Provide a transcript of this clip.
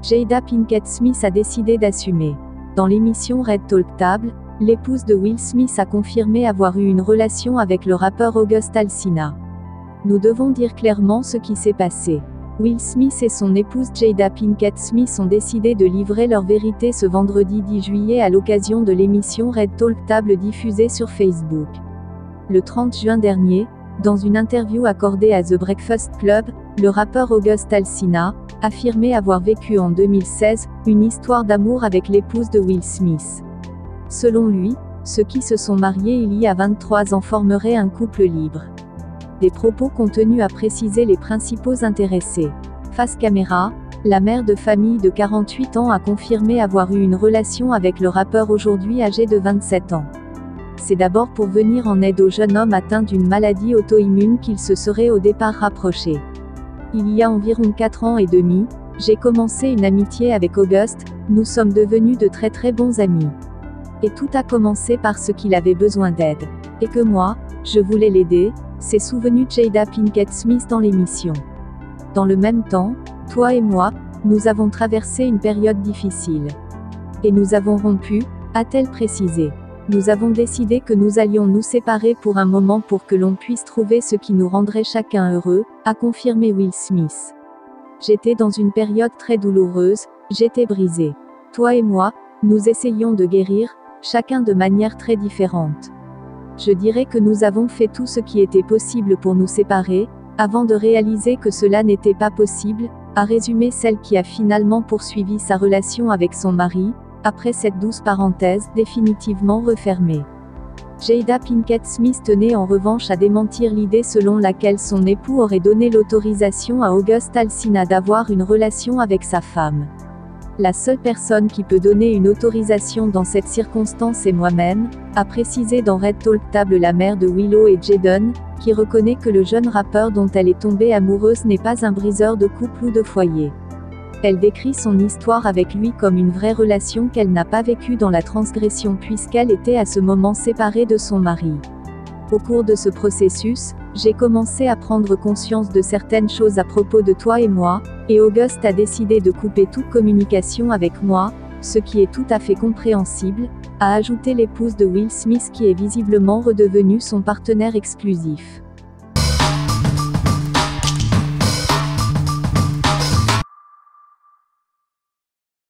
Jada Pinkett Smith a décidé d'assumer. Dans l'émission Red Talk Table, l'épouse de Will Smith a confirmé avoir eu une relation avec le rappeur August Alsina. Nous devons dire clairement ce qui s'est passé. Will Smith et son épouse Jada Pinkett Smith ont décidé de livrer leur vérité ce vendredi 10 juillet à l'occasion de l'émission Red Talk Table diffusée sur Facebook. Le 30 juin dernier, dans une interview accordée à The Breakfast Club, le rappeur August Alsina affirmait avoir vécu en 2016 une histoire d'amour avec l'épouse de Will Smith. Selon lui, ceux qui se sont mariés il y a 23 ans formeraient un couple libre. Des propos contenus à préciser les principaux intéressés. Face caméra, la mère de famille de 48 ans a confirmé avoir eu une relation avec le rappeur aujourd'hui âgé de 27 ans. C'est d'abord pour venir en aide au jeune homme atteint d'une maladie auto-immune qu'il se serait au départ rapproché. Il y a environ 4 ans et demi, j'ai commencé une amitié avec August, nous sommes devenus de très bons amis. Et tout a commencé parce qu'il avait besoin d'aide. Et que moi, je voulais l'aider, s'est souvenu Jada Pinkett Smith dans l'émission. Dans le même temps, toi et moi, nous avons traversé une période difficile. Et nous avons rompu, a-t-elle précisé. Nous avons décidé que nous allions nous séparer pour un moment pour que l'on puisse trouver ce qui nous rendrait chacun heureux, a confirmé Will Smith. J'étais dans une période très douloureuse, j'étais brisé. Toi et moi, nous essayions de guérir, chacun de manière très différente. Je dirais que nous avons fait tout ce qui était possible pour nous séparer, avant de réaliser que cela n'était pas possible, a résumé celle qui a finalement poursuivi sa relation avec son mari, après cette douce parenthèse définitivement refermée. Jada Pinkett Smith tenait en revanche à démentir l'idée selon laquelle son époux aurait donné l'autorisation à August Alsina d'avoir une relation avec sa femme. La seule personne qui peut donner une autorisation dans cette circonstance est moi-même, a précisé dans Red Talk Table la mère de Willow et Jaden, qui reconnaît que le jeune rappeur dont elle est tombée amoureuse n'est pas un briseur de couple ou de foyer. Elle décrit son histoire avec lui comme une vraie relation qu'elle n'a pas vécue dans la transgression puisqu'elle était à ce moment séparée de son mari. Au cours de ce processus, j'ai commencé à prendre conscience de certaines choses à propos de toi et moi, et August a décidé de couper toute communication avec moi, ce qui est tout à fait compréhensible, a ajouté l'épouse de Will Smith qui est visiblement redevenue son partenaire exclusif.